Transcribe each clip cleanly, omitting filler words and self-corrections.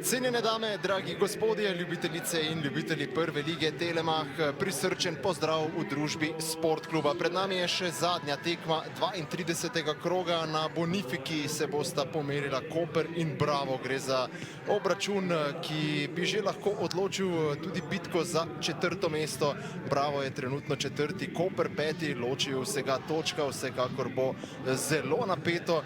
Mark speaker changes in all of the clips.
Speaker 1: Cenjene dame, dragi gospodje, ljubitelice in ljubitelji prve lige Telemach, prisrčen pozdrav v družbi Sportkluba. Pred nami je še zadnja tekma 32. kroga. Na Bonifiki se bosta pomerila Koper in Bravo. Gre za obračun, ki bi že lahko odločil tudi bitko za četrto mesto. Bravo je trenutno četrti, Koper peti, ločijo vsega točka, vsekakor bo zelo napeto.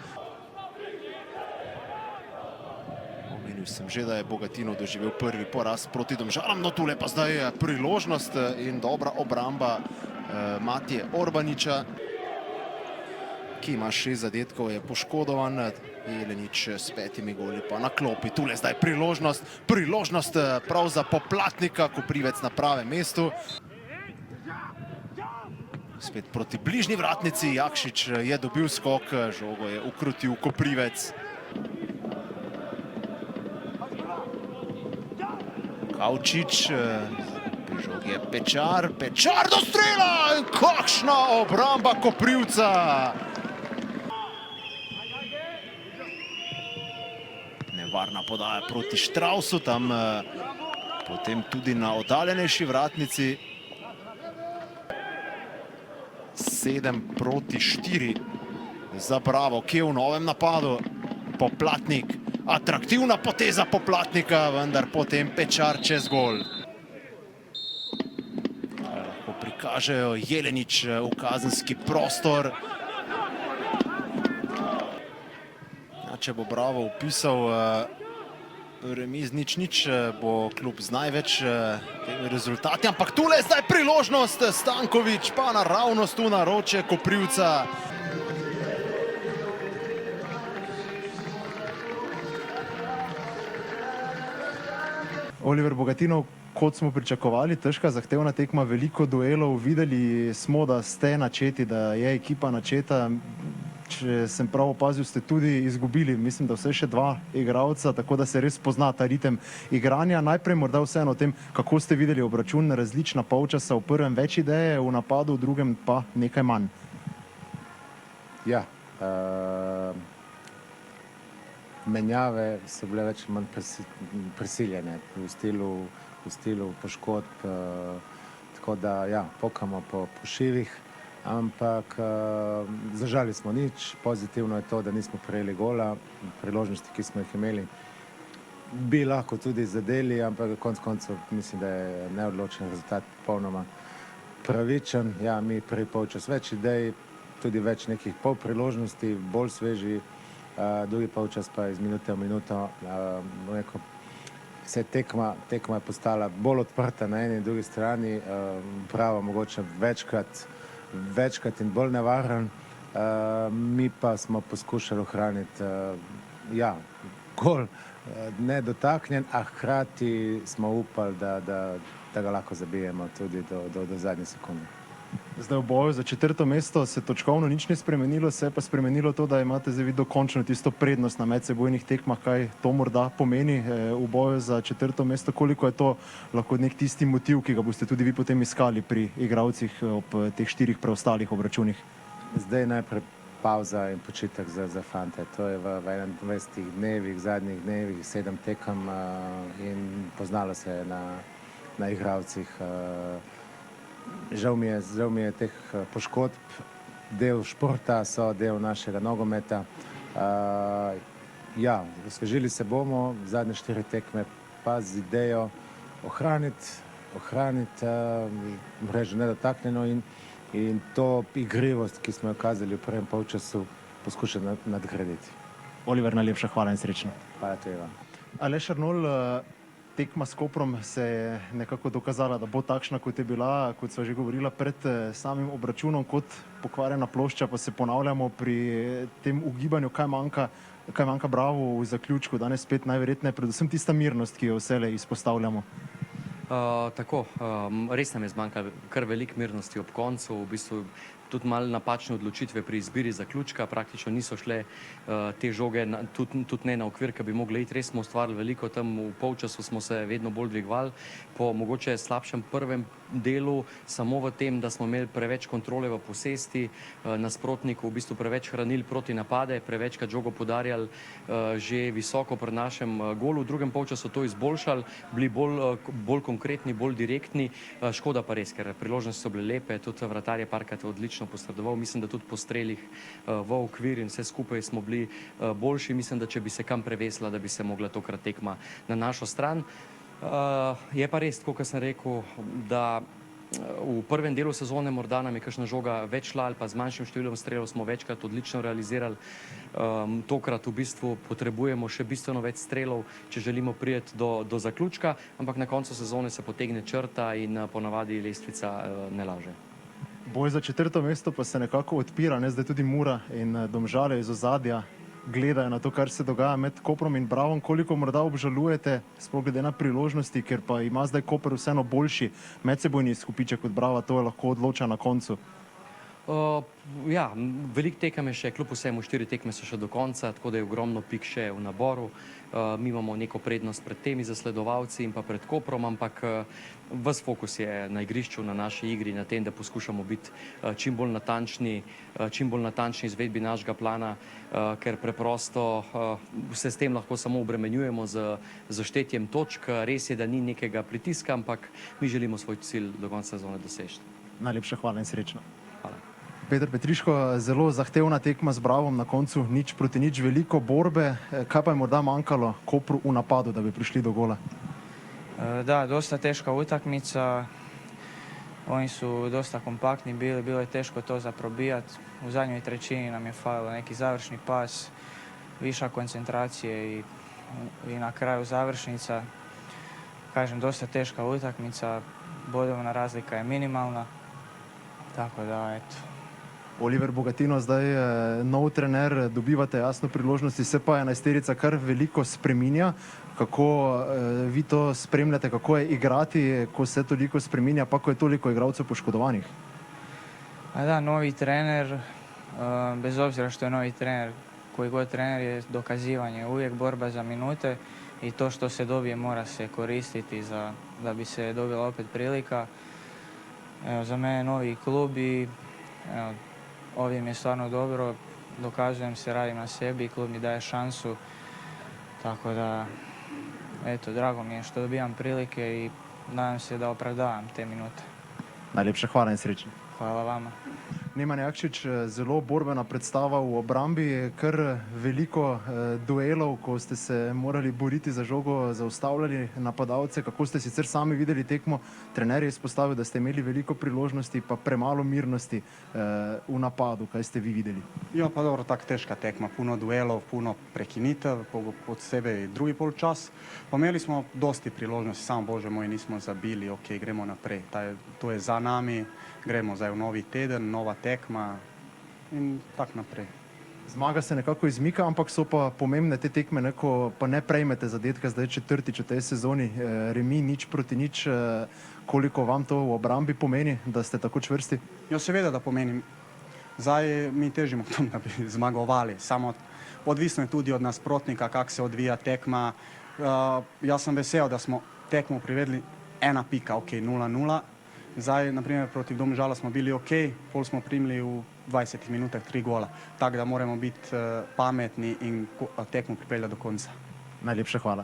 Speaker 1: Omenil sem že, da je Bogatinov doživel prvi poraz proti Domžalam, no tule pa zdaj priložnost in dobra obramba Matije Orbaniča, ki ima 6 zadetkov, je poškodovan. Jelenič s 5 goli pa na klopi. Tule zdaj priložnost prav za Poplatnika, Koprivec na pravem mestu. Spet proti bližnji vratnici, Jakšič je dobil skok, žogo je ukrutil Koprivec. Kavčič, pri žogi je Pečar do strela in kakšna obramba Koprivca! Nevarna podaja proti Štrausu, tam potem tudi na oddaljenejši vratnici. 7-4 za Bravo, ki je v novem napadu. Poplatnik, atraktivna poteza Poplatnika, vendar potem Pečar čez gol. Lahko prikažejo Jelenič v kazenski prostor. Če bo Bravo upisal remiz 0-0, bo klub z največ rezultati. Ampak tule je zdaj priložnost, Stankovič pa naravnost v naročje Koprivca.
Speaker 2: Oliver Bogatinov, kot smo pričakovali, težka, zahtevna tekma, veliko duelov. Videli smo, da ste načeti, da je ekipa načeta. Če sem prav opazil, ste tudi izgubili, mislim, da vse še 2 igralca, tako da se res pozna ta ritem igranja. Najprej morda vseeno o tem, kako ste videli obračun, različna polčasa, v prvem več ideje, v napadu, v drugem pa nekaj manj.
Speaker 3: Ja, menjave so bile več ali manj prisiljene v stilu poškodb, tako da ja, pokamo po šivih. Ampak zažali smo nič. Pozitivno je to, da nismo prejeli gola. Priložnosti, ki smo jih imeli, bi lahko tudi zadeli, ampak konec koncev mislim, da je neodločen rezultat popolnoma pravičen. Ja, mi prvi polčas več idej, tudi več nekih polpriložnosti, bolj sveži, drugi polčas pa iz minute v minuto. Se tekma je postala bolj odprta na eni in drugi strani, Bravo mogoče večkrat in bolj nevaren, mi pa smo poskušali ohraniti gol nedotaknjen, a hkrati smo upali, da ga lahko zabijemo tudi do zadnje sekunde.
Speaker 2: Zdaj v boju za četrto mesto se točkovno nič ne spremenilo, se je pa spremenilo to, da imate zdaj vi dokončno tisto prednost na medsebojnih tekmah. Kaj to morda pomeni v boju za četrto mesto? Koliko je to lahko nek tisti motiv, ki ga boste tudi vi potem iskali pri igralcih ob teh 4 preostalih obračunih?
Speaker 3: Zdaj najprej pauza in počitek za fante. To je v 21 dnevih, zadnjih dnevih, 7 tekem in poznalo se je na igralcih. Žal mi je teh poškodb, del športa so, del našega nogometa. Ja, osvežili se bomo, zadnje 4 tekme pa z idejo ohraniti mrežo nedotaknjeno in to igrivost, ki smo jo kazali v prvem polčasu, poskušati nadgraditi.
Speaker 2: Oliver, najlepša hvala in srečno.
Speaker 3: Hvala tudi vam.
Speaker 2: Aleš Arnolj, tekma s Koprom se je nekako dokazala, da bo takšna, kot je bila, kot sva že govorila pred samim obračunom, kot pokvarjena plošča, pa se ponavljamo pri tem ugibanju, kaj manjka Bravo v zaključku. Danes spet najverjetneje predvsem tista mirnost, ki jo vselej izpostavljamo.
Speaker 4: Tako, res nam je zmanjkalo kar veliko mirnosti ob koncu. V bistvu tudi malo napačne odločitve pri izbiri zaključka, praktično niso šle te žoge, tudi ne na okvir, ki bi mogli iti. Res smo ustvarili veliko, tam v polčasu smo se vedno bolj dvigovali, po mogoče slabšem prvem delu, samo v tem, da smo imeli preveč kontrole v posesti, nasprotniku v bistvu preveč hranili proti napade, prevečkrat žogo podarjali že visoko pri našem golu. V drugem polčasu to izboljšali, bili bolj konkretni, bolj direktni. Škoda pa res, ker priložnosti so bile lepe, tudi vratar je parkrat odlično posredoval. Mislim, da tudi po strelih v okvir in vse skupaj smo bili boljši. Mislim, da če bi se kam prevesila, da bi se mogla tokrat tekma na našo stran. Je pa res, tako kot sem rekel, da v prvem delu sezone morda nam je kakšna žoga več šla ali pa z manjšim številom strelov smo večkrat odlično realizirali. Tokrat v bistvu potrebujemo še bistveno več strelov, če želimo priti do zaključka, ampak na koncu sezone se potegne črta in ponavadi lestvica ne laže.
Speaker 2: Boj za 4. mesto pa se nekako odpira, zdaj tudi Mura in Domžale iz ozadja gledajo na to, kar se dogaja med Koprom in Bravom. Koliko morda obžalujete, sploh glede na priložnosti, ker pa ima zdaj Koper vseeno boljši medsebojni izkupiček od Brava, to je lahko odloča na koncu? Ja, veliko tekem je še, kljub vsemu 4 tekme so še do konca, tako da je ogromno pik še v naboru. Mi imamo neko prednost pred temi zasledovalci in pa pred Koprom, ampak ves fokus je na igrišču, na naši igri, na tem, da poskušamo biti čim bolj natančni izvedbi našega plana, ker preprosto se s tem lahko samo obremenjujemo z štetjem točk. Res je, da ni nekega pritiska, ampak mi želimo svoj cilj do konca sezone doseči. Najlepša hvala in srečno.
Speaker 4: Hvala.
Speaker 2: Peter Petriško, zelo zahtevna tekma z Bravom na koncu, 0:0, veliko borbe. Kaj pa je morda manjkalo Kopru v napadu, da bi prišli do gola?
Speaker 5: Da, dosta teška utakmica. Oni su dosta kompaktni bili, bilo je teško to zaprobijati. U zadnjoj trećini nam je falilo neki završni pas, viša koncentracije i na kraju završnica. Kažem, dosta teška utakmica, bodovna razlika je minimalna. Tako da, eto.
Speaker 2: Oliver Bogatino, zdaj nov trener, dobivate jasno priložnosti, se pa 11-terica kar veliko spreminja. Kako vi to spremljate, kako je igrati, ko se toliko spreminja, pa ko je toliko igralcev poškodovanih?
Speaker 5: A da, novi trener, bez obzira što je novi trener, koji god trener je dokazivanje, uvijek borba za minute i to što se dobije mora se koristiti da bi se dobila opet prilika. Evo, za mene novi klub i evo, ovdje mi je stvarno dobro, dokazujem se, radim na sebi, klub mi daje šansu, tako da, eto, drago mi je što dobijam prilike i nadam se da opravdavam te minute.
Speaker 2: Najlepša hvala in srečno.
Speaker 5: Hvala vama.
Speaker 2: Neman Jakšič, zelo borbena predstava v obrambi, kar veliko duelov, ko ste se morali boriti za žogo, zaustavljali napadalce. Kako ste sicer sami videli tekmo? Trener je izpostavil, da ste imeli veliko priložnosti, pa premalo mirnosti v napadu. Kaj ste vi videli?
Speaker 6: Ja, pa dobro, tako teška tekma. Puno duelov, puno prekinitev, pod sebe i drugi polčas. Pa imeli smo dosti priložnosti, samo Bože moj nismo zabili, ok, gremo naprej. To je za nami, gremo zdaj v novi teden, nova tekma in tak naprej.
Speaker 2: Zmaga se nekako izmika, ampak so pa pomembne te tekme, ko pa ne prejmete zadetka, zdaj 4. v tej sezoni, remi 0:0. Koliko vam to v obrambi pomeni, da ste tako čvrsti?
Speaker 6: Ja, seveda da pomeni. Zdaj mi težimo k tomu, da bi zmagovali. Samo odvisno je tudi od nasprotnika, kako se odvija tekma. Jaz sem vesel, da smo tekmo privedli 1 pika, ok, 0:0. Zdaj, naprimer, proti Domžala smo bili ok, pol smo primili v 20 minutah 3 gola. Tako da moramo biti pametni in tekmo pripeljati do konca.
Speaker 2: Najlepša hvala.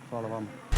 Speaker 6: Hvala vam.